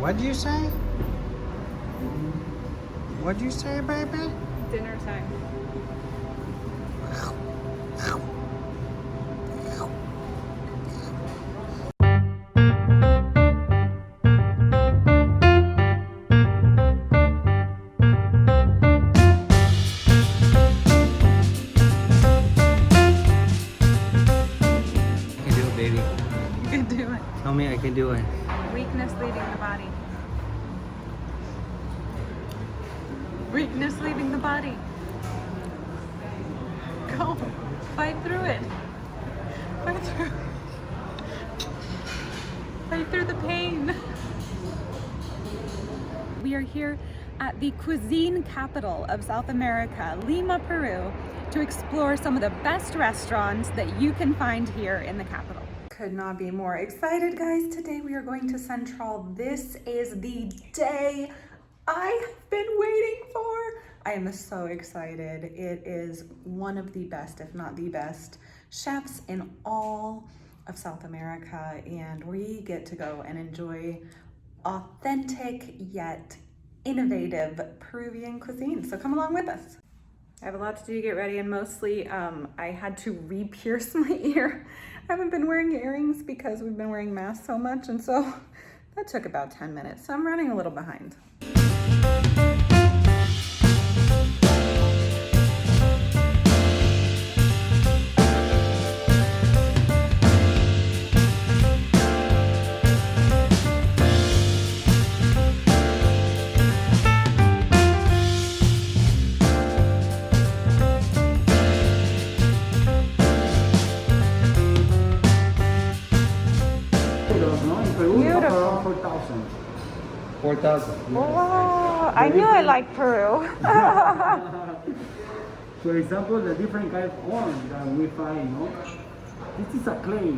What'd you say? What'd you say, baby? Dinner time. Tell me I can do it. Weakness leading the body. Weakness leading the body. Go. Fight through it. Fight through. Fight through the pain. We are here at the cuisine capital of South America, Lima, Peru, to explore some of the best restaurants that you can find here in the capital. Could not be more excited, guys. Today we are going to Central. This is the day I've been waiting for. I am so excited. It is one of the best, if not the best, chefs in all of South America, and we get to go and enjoy authentic yet innovative Peruvian cuisine. So come along with us. I have a lot to do to get ready, and mostly I had to re-pierce my ear. I haven't been wearing earrings because we've been wearing masks so much, and so that took about 10 minutes. So I'm running a little behind. Beautiful. 4,000. Wow, I knew I liked Peru. For example, the different kind of corn that we find, this is a clay.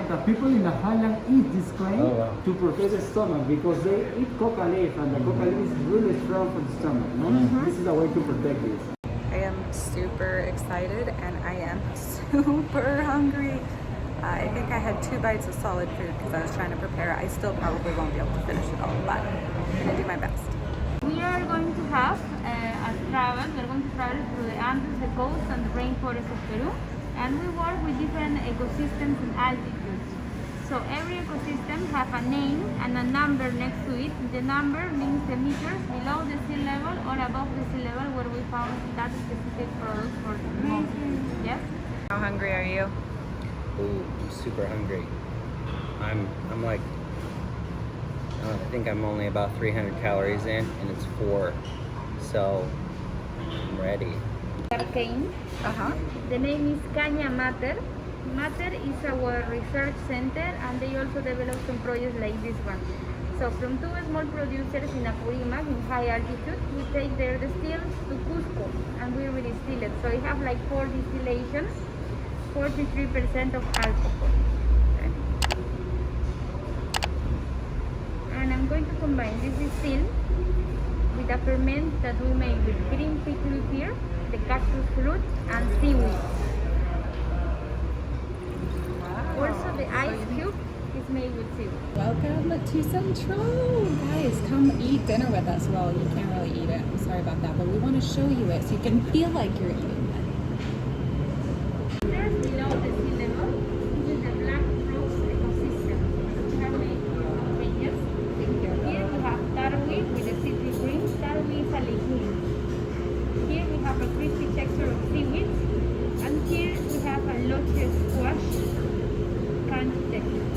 The people in the highland eat this clay to protect the stomach because they eat coca leaf, and the coca leaf is really strong for the stomach. This is a way to protect this. I am super excited and I am super hungry. I think I had 2 bites of solid food because I was trying to prepare. I still probably won't be able to finish it all, but I'm gonna do my best. We are going to have a travel. We're going to travel through the Andes, the coast, and the rainforest of Peru, and we work with different ecosystems and altitudes. So every ecosystem has a name and a number next to it. The number means the meters below the sea level or above the sea level where we found that specific product for the moment. Yes? How hungry are you? Ooh, I'm super hungry. I'm like, I think I'm only about 300 calories in, and it's 4. So I'm ready. Arcane. The name is Caña Mater. Mater is our research center, and they also develop some projects like this one. So from 2 small producers in Apurímac, in high altitude, we take their distills to Cusco, and we redistill it. So we have like 4 distillations, 43% of alcohol. Okay. And I'm going to combine this distill with a ferment that we make with green pickle pear, the cactus fruit, and seaweed. Also, the ice cube is made with seaweed. Welcome to Central. Guys, come eat dinner with us. Well, you can't really eat it. I'm sorry about that, but we want to show you it so you can feel like you're eating it. Below the sea level, this is the Black Rocks ecosystem. We have made ranges. Here we have tarwi with the citrus green. Tarwi is a legume. Here we have a crispy texture of seaweed. And here we have a loche squash crunchy texture.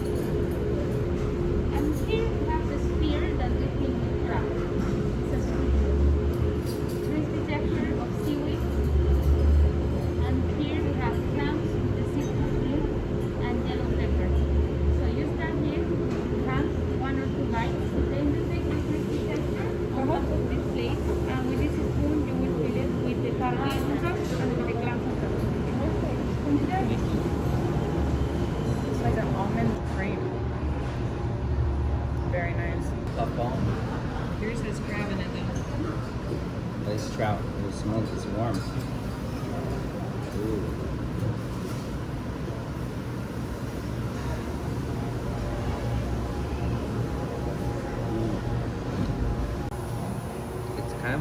And here we have the spear that we think is crab. It's a crispy texture of seaweed. And here we have clams with the citrus blue and yellow pepper. So you start here, have 1 or 2 bites, then you take the crispy texture on top of this plate, and with this spoon you will fill it with the tarwi on top and with the clams on top. It's like an almond cream. Very nice. Puff ball. Yours has crab in it though. Nice trout. It smells, it's warm. Ooh.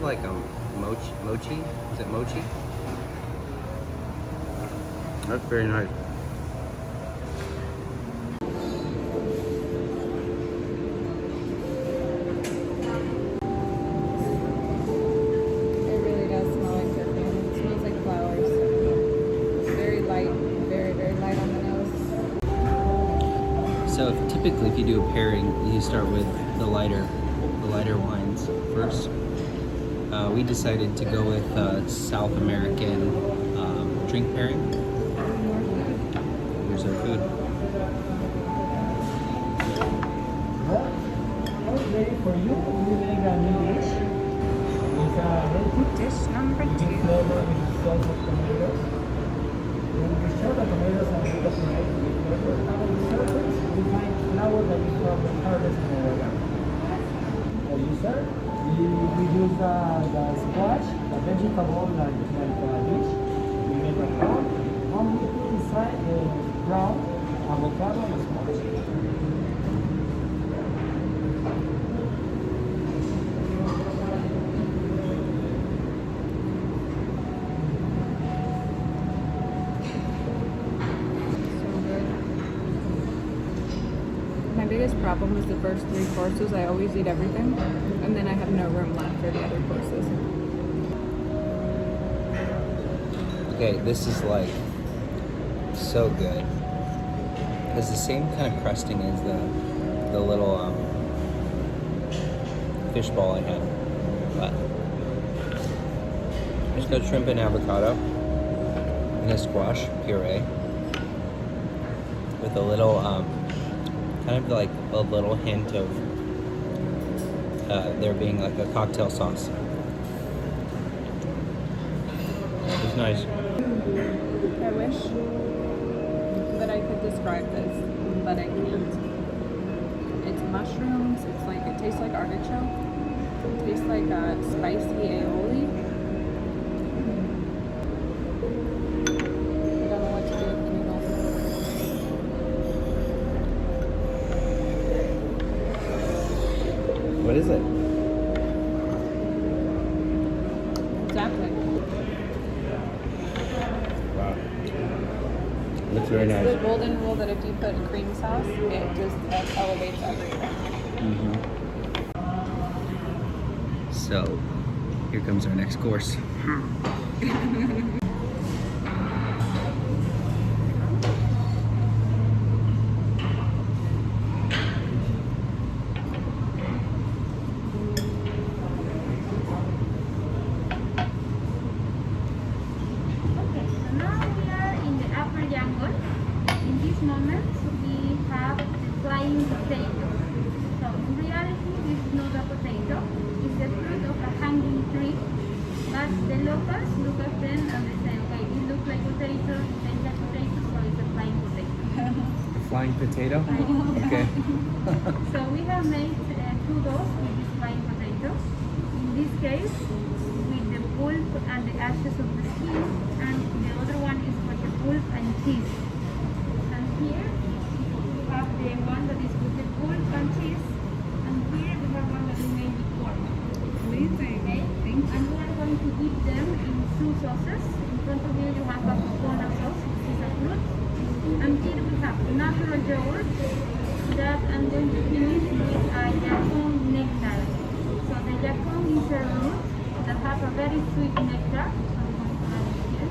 like mochi. Is it mochi? That's very nice. It really does smell like perfume. It smells like flowers. Very light, very, very light on the nose. So typically if you do a pairing, you start with the lighter wines first. We decided to go with South American drink pairing. Here's our food. Well, ready for you. We make a new dish. It's a very good Dish number You can 2. flavor with sauce of tomatoes. When we show the tomatoes and we got right with flavor, and on the surface we find flour that we from harvest in our garden. As you said, we use the squash, the vegetable like dish. We make a brown, and we put inside the brown avocado and squash. My biggest problem is the first 3 courses. I always eat everything, and then I have no room left for the other courses. Okay, this is like so good. It's the same kind of crusting as the little fish ball I had. But it's got shrimp and avocado and a squash puree with a little kind of like a little hint of there being like a cocktail sauce. It's nice. I wish that I could describe this, but I can't. It's mushrooms. It's like, it tastes like artichoke. It tastes like a spicy aioli. I don't know what to do with the noodles. What is it? Exactly. Wow. Looks very It's nice. the golden rule that if you put cream sauce, it just elevates everything. So, here comes our next course. Okay, so now we are in the upper jungle. In this moment, we have the flying potato. So in reality, this is not a potato. It's the fruit of a hanging tree. But the locals look at them and they say, okay, it looks like potato, it tastes like potato, so it's a flying potato. The flying potato? Okay. So we have made 2 doughs with this flying potato. In this case, with the pulp and the ashes of the skin, and the other one is for the pulp and cheese. And here we have the one that is with the pulp and cheese, and here we have one that we made with pork. Amazing. Okay? And we are going to dip them in 2 sauces. In front of you, you have a coconut sauce, which is a fruit. And here we have natural yogurt that I'm going to finish with a yacon nectar. So the yacon is a root that has a very sweet nectar. So I'm going to add it here.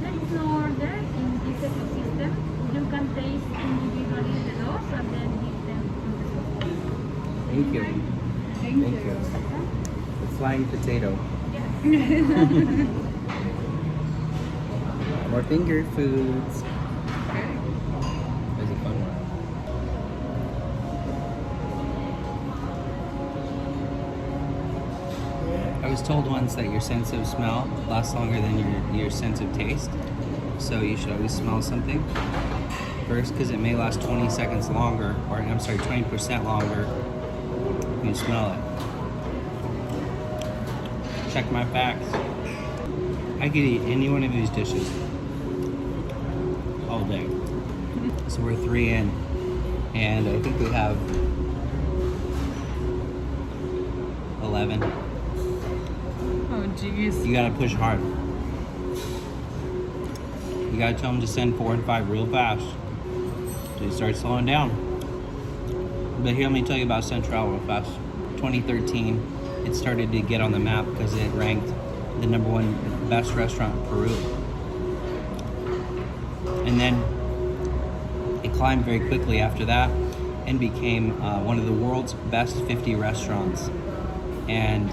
There is no order in this ecosystem. You can taste individually the doughs and then dip them in the sauce. Thank you. Thank you. The flying potato. More finger foods. That was a fun one. I was told once that your sense of smell lasts longer than your sense of taste. So you should always smell something first because it may last 20 seconds longer, or I'm sorry, 20% longer when you smell it. Check my facts. I could eat any one of these dishes all day. So we're 3 in, and I think we have 11. Oh, jeez. You gotta push hard. You gotta tell them to send 4 and 5 real fast. So you start slowing down. But here, let me tell you about Central real fast. 2013, it started to get on the map because it ranked the #1 best restaurant in Peru. And then it climbed very quickly after that and became one of the world's best 50 restaurants. And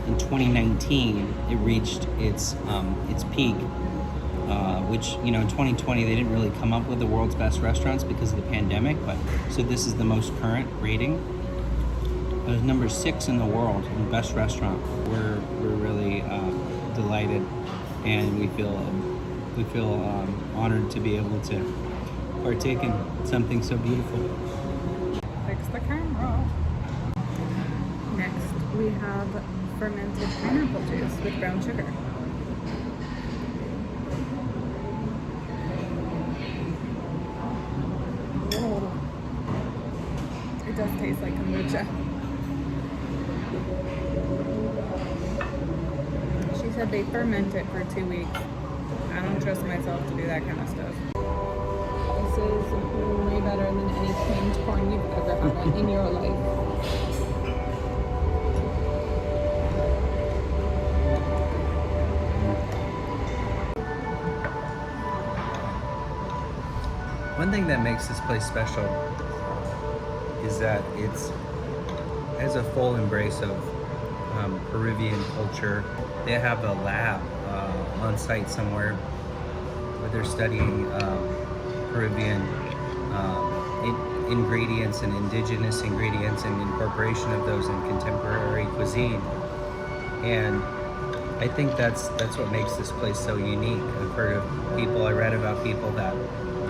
in 2019, it reached its peak, which, you know, in 2020, they didn't really come up with the world's best restaurants because of the pandemic, but so this is the most current rating. It was number 6 in the world in best restaurant. We're really delighted, and we feel honored to be able to partake in something so beautiful. Fix the camera. Next, we have fermented pineapple juice with brown sugar. Whoa. It does taste like kombucha. She said they ferment it for 2 weeks. I don't trust myself to do that kind of stuff. This is way better than any canned corn you've ever had in your life. One thing that makes this place special is that it has a full embrace of Peruvian culture. They have a lab on site somewhere where they're studying Peruvian ingredients and indigenous ingredients and incorporation of those in contemporary cuisine. And I think that's what makes this place so unique. I've heard of people, I read about people that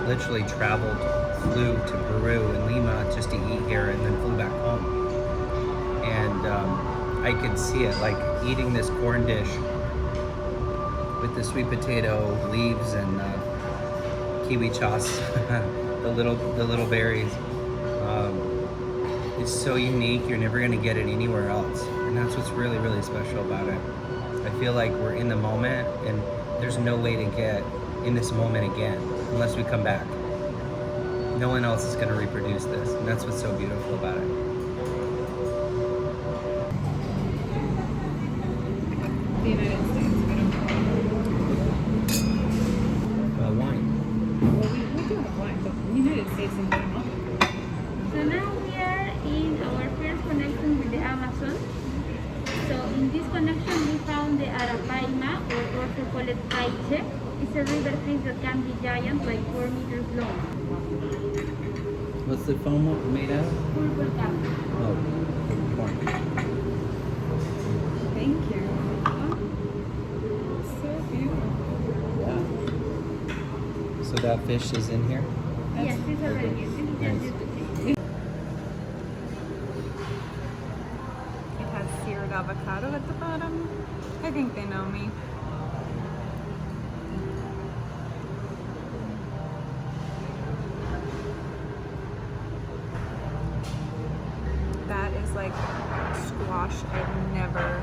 literally flew to Peru and Lima just to eat here and then flew back home. And I could see it, like eating this corn dish with the sweet potato leaves and kiwi chas, the little berries. It's so unique. You're never gonna get it anywhere else, and that's what's really, really special about it. I feel like we're in the moment, and there's no way to get in this moment again unless we come back. No one else is gonna reproduce this, and that's what's so beautiful about it. The United States, we don't Wine. Well, we do have wine, but the United States and Lima. So now we are in our first connection with the Amazon. So in this connection we found the arapaima, or also called caiche. It's a river fish that can be giant, like 4 meters long. What's the foam made out of? Purple cap. Oh, corn. Thank you. So beautiful. Yeah. So that fish is in here? Yes, it's already good. This is Nice. just the fish. It has seared avocado at the bottom. I think they know me. That is like squash I've never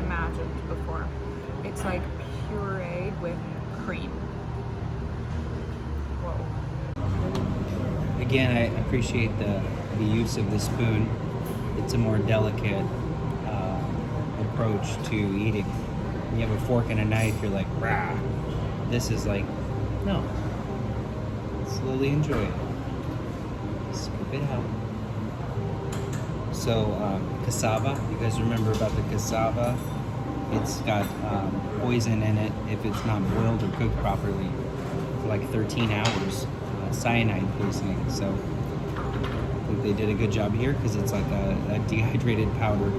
imagined before. It's like pureed with cream. Whoa. Again, I appreciate the use of the spoon. It's a more delicate approach to eating. When you have a fork and a knife, you're like, rah. This is like, no. Slowly enjoy it. Scoop it out. So, cassava, you guys remember about the cassava? It's got poison in it if it's not boiled or cooked properly for like 13 hours. Cyanide poisoning. So I think they did a good job here because it's like a dehydrated powder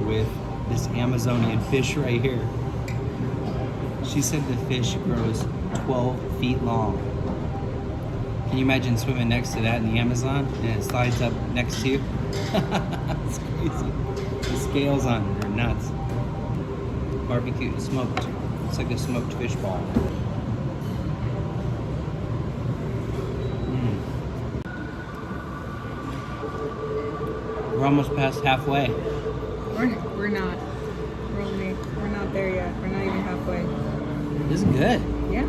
with this Amazonian fish right here. She said the fish grows 12 feet long. Can you imagine swimming next to that in the Amazon and it slides up next to you? It's crazy. The scales on it are nuts. Barbecue, smoked. It's like a smoked fish ball. We're almost past halfway. We're not. We're not there yet. We're not even halfway. This is good. Yeah.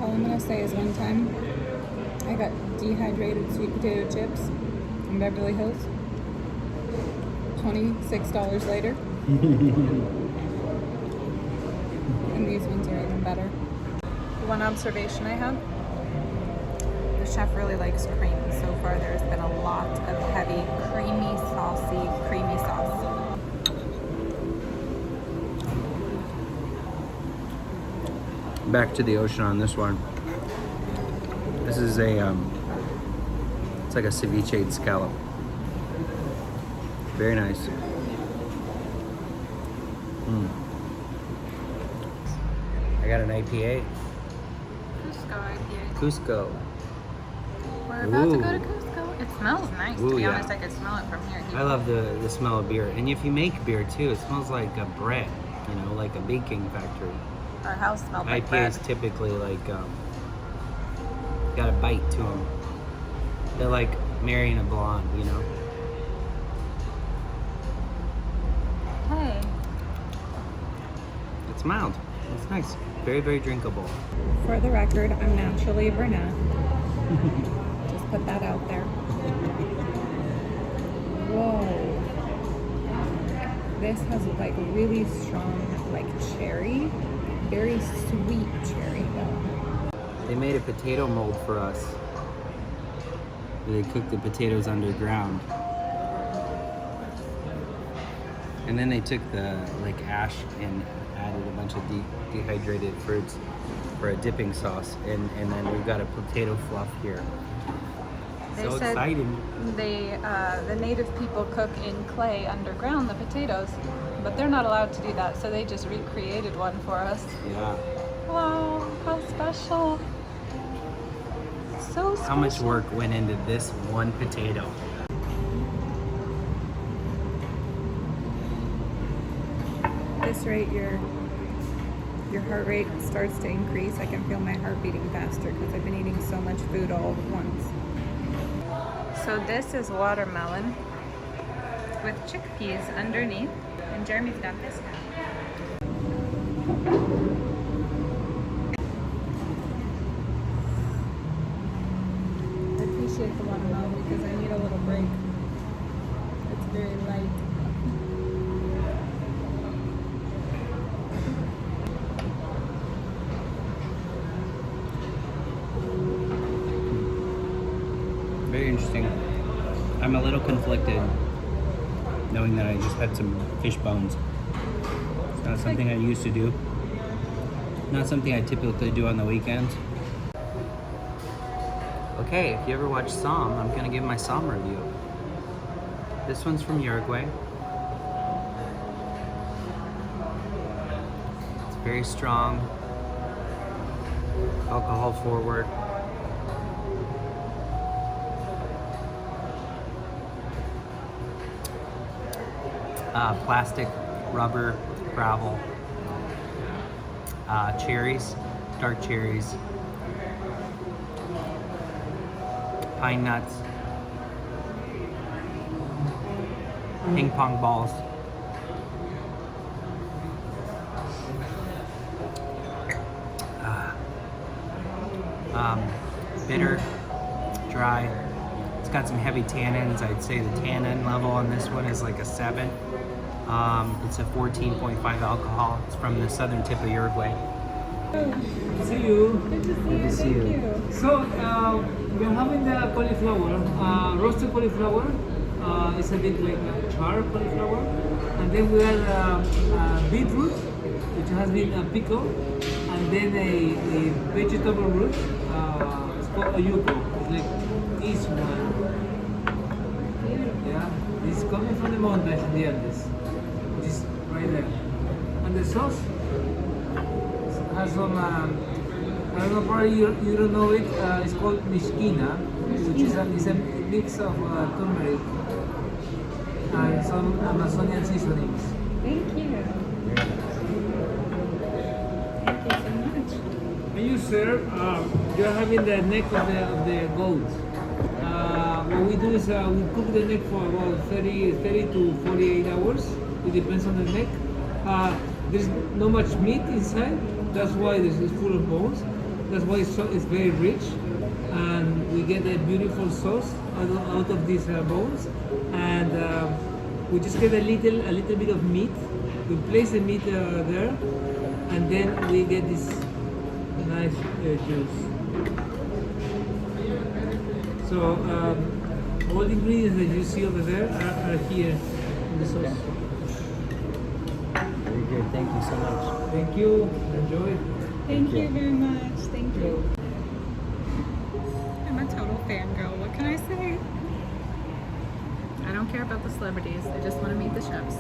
All I'm gonna say is one time I got dehydrated sweet potato chips in Beverly Hills. $26 later. And these ones are even better. One observation I have, the chef really likes cream. So far there's been a lot of heavy, creamy sauce. Back to the ocean on this one. This is a, it's like a ceviche scallop. Very nice. I got an IPA. Cusco. We're about to go to Ooh. Cusco. It smells nice. Ooh, to be yeah. honest, I could smell it from here. I love the smell of beer. And if you make beer too, it smells like a bread, you know, like a baking factory. Our house smelled like bread. IPAs typically like, got a bite to them. They're like marrying a blonde, you know? Hey. It's mild. It's nice. Very, very drinkable. For the record, I'm naturally a brunette. Just put that out there. Whoa. This has like really strong like cherry. Very sweet cherry though. They made a potato mold for us. They cooked the potatoes underground. And then they took the like ash and added a bunch of dehydrated fruits for a dipping sauce. And then we've got a potato fluff here. They So said exciting. the native people cook in clay underground the potatoes, but they're not allowed to do that, so they just recreated one for us. Yeah. Wow, how special. So special. How much work went into this one potato? At this rate, your heart rate starts to increase. I can feel my heart beating faster because I've been eating so much food all at once. So this is watermelon with chickpeas underneath, and Jeremy's got this now. I appreciate the watermelon because I need a little break. It's very light. Very interesting. I'm a little conflicted knowing that I just had some fish bones. It's not something I used to do. Not something I typically do on the weekends. Okay, if you ever watch Psalm, I'm gonna give my Psalm review. This one's from Uruguay. It's very strong, alcohol forward. Plastic, rubber, gravel, cherries, dark cherries, pine nuts, ping pong balls, bitter, dry. It's got some heavy tannins. I'd say the tannin level on this one is like a 7. It's a 14.5 alcohol. It's from the southern tip of Uruguay. See you. Good to see you. So we're having the cauliflower, roasted cauliflower. It's a bit like a charred cauliflower, and then we have beetroot, which has been pickled, and then a vegetable root. It's called oyuco. It's like this one. Yeah, it's coming from the mountains in the Andes, which is right there. And the sauce has some, I don't know, probably you don't know it, it's called mishkina, which is a mix of turmeric and some Amazonian seasonings. Thank you. Thank you so much. And you serve, you're having the neck of the goat. What we do is we cook the neck for about 30 to 48 hours. It depends on the neck. There's not much meat inside. That's why it's full of bones. That's why it's very rich. And we get a beautiful sauce out of these bones. And we just get a little bit of meat. We place the meat there. And then we get this nice juice. So all the ingredients that you see over there are here in the sauce. Very good. Thank you so much. Thank you. Enjoy. Thank you. you very much. Thank you. I'm a total fangirl. What can I say? I don't care about the celebrities. I just want to meet the chefs.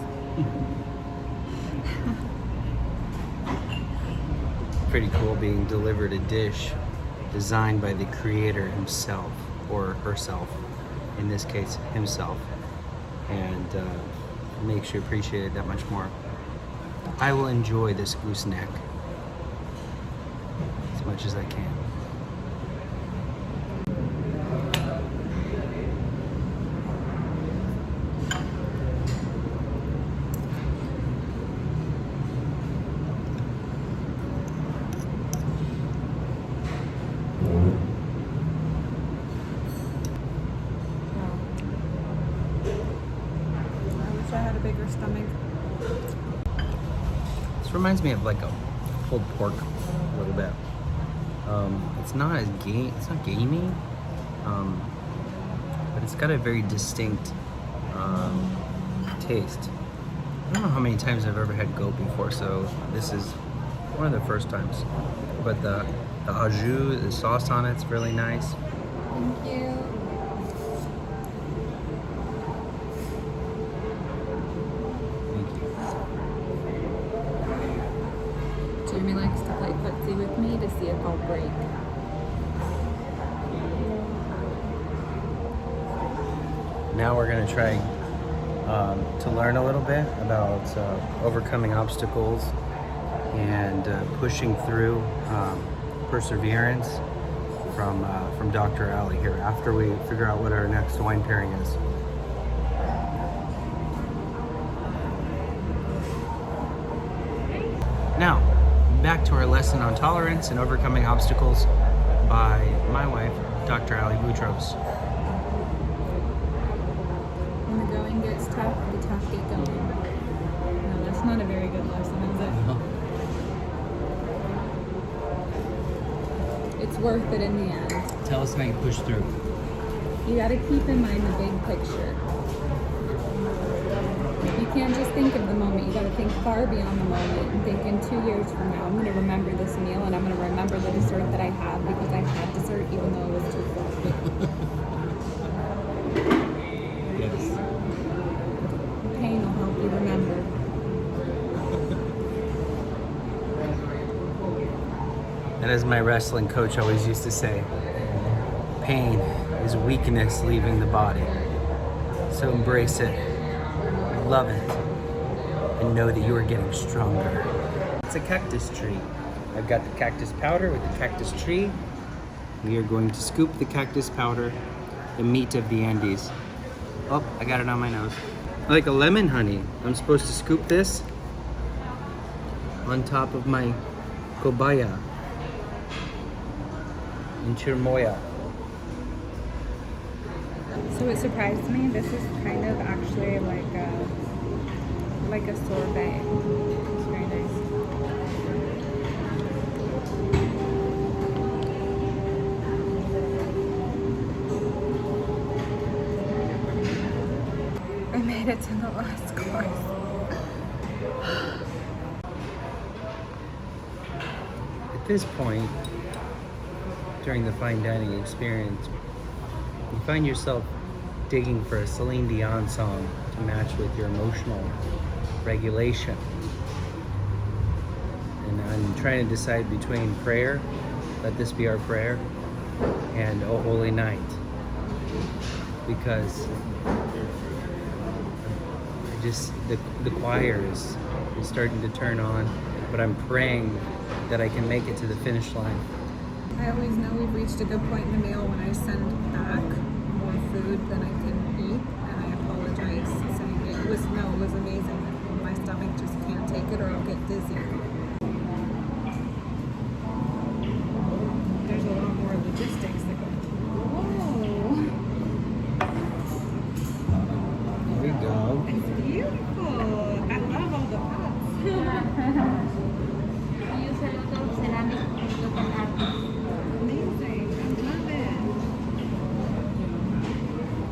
Pretty cool being delivered a dish designed by the creator himself or herself, in this case himself, and makes you appreciate it that much more. I will enjoy this goose neck as much as I can. I had a bigger stomach. This reminds me of like a pulled pork a little bit. It's not as it's not gamey, but it's got a very distinct taste. I don't know how many times I've ever had goat before, so this is one of the first times. But the au jus, the sauce on it's really nice. Thank you. Thank you. Jamie likes to play footsie with me to see if I'll break. Now we're gonna try to learn a little bit about overcoming obstacles and pushing through perseverance from Dr. Ali here after we figure out what our next wine pairing is. Now, back to our lesson on tolerance and overcoming obstacles by my wife, Dr. Ali Boutros. When the going gets tough, the tough get going. No, that's not a very good lesson, is it? It's worth it in the end. Tell us how you push through. You gotta keep in mind the big picture. You can't just think of the moment, you gotta think far beyond the moment and think in 2 years from now, I'm gonna remember this meal and I'm gonna remember the dessert that I had because I had dessert even though it was too full. Yes. Pain will help you remember. And as my wrestling coach always used to say, pain is weakness leaving the body. So embrace it, love it, and know that you are getting stronger. It's a cactus tree. I've got the cactus powder with the cactus tree. We are going to scoop the cactus powder, the meat of the Andes. Oh, I got it on my nose. Like a lemon honey. I'm supposed to scoop this on top of my cobaya and chirmoya. So it surprised me. This is kind of actually like a sorbet. It's very nice. I made it to the last course. At this point, during the fine dining experience, you find yourself digging for a Celine Dion song to match with your emotional regulation. And I'm trying to decide between prayer, let this be our prayer, and O Holy Night. Because the choir is starting to turn on. but I'm praying that I can make it to the finish line. I always know we've reached a good point in the meal when I send back more food than I can eat, and I apologize saying it was amazing. My stomach just can't take it or I'll get dizzy. There's a lot more logistics that go into it. Whoa! There we go. It's beautiful. I love all the pots. We use a lot of ceramic local art. Amazing. I love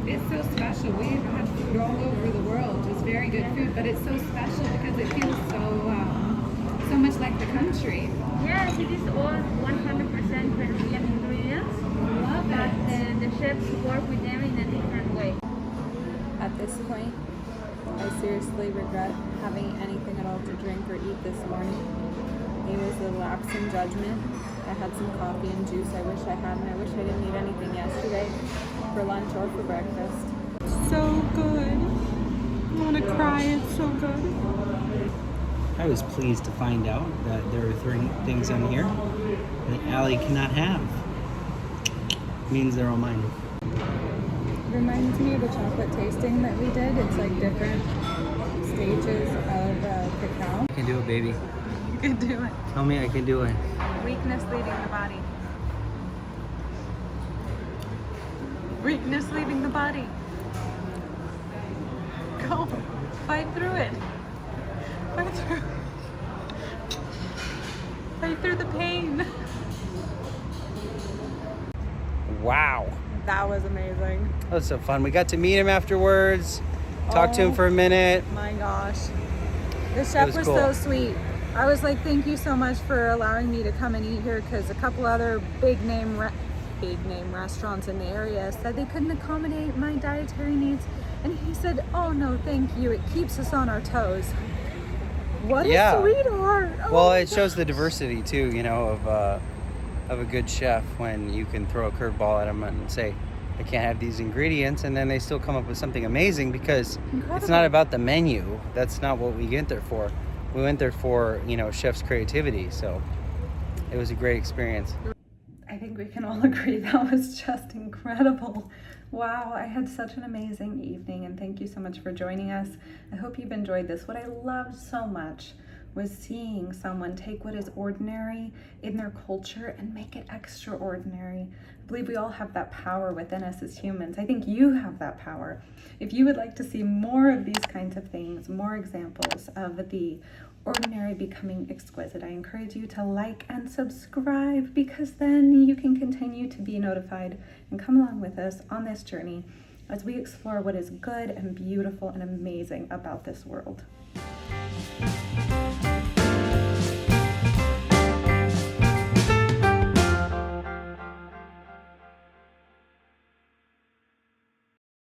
it. It's so special. We've had food all over the world, just very good food, but it's so special because it feels so much like the country. Yes, it is all 100% Peruvian ingredients. Love But it. the chefs work with them in a different way. At this point, I seriously regret having anything at all to drink or eat this morning. It was a lapse in judgment. I had some coffee and juice I wish I had, and I wish I didn't eat anything yesterday for lunch or for breakfast. So good. I want to cry. It's so good. I was pleased to find out that there are things on here that Allie cannot have. Means they're all mine. Reminds me of the chocolate tasting that we did. It's like different stages of cacao. I can do it, baby. You can do it. Tell me I can do it. Weakness leaving the body. Weakness leaving the body. Go. Fight through it. Fight through. Fight through the pain. Wow. That was amazing. That was so fun. We got to meet him afterwards, talk to him Oh. for a minute. My gosh. The chef was was cool. so sweet. I was like, thank you so much for allowing me to come and eat here, because a couple other big name restaurants in the area said they couldn't accommodate my dietary needs. And he said, oh no, thank you. It keeps us on our toes. What Yeah. a sweetheart. Oh Well, my it shows gosh. the diversity too, you know, of a good chef when you can throw a curveball at them and say, I can't have these ingredients, and then they still come up with something amazing, because it's Incredible. not about the menu. That's not what we went there for. We went there for, you know, chef's creativity. So it was a great experience. I think we can all agree that was just incredible. Wow, I had such an amazing evening, and thank you so much for joining us. I hope you've enjoyed this. What I loved so much was seeing someone take what is ordinary in their culture and make it extraordinary. I believe we all have that power within us as humans. I think you have that power. If you would like to see more of these kinds of things, more examples of the ordinary becoming exquisite, I encourage you to like and subscribe, because then you can continue to be notified and come along with us on this journey as we explore what is good and beautiful and amazing about this world.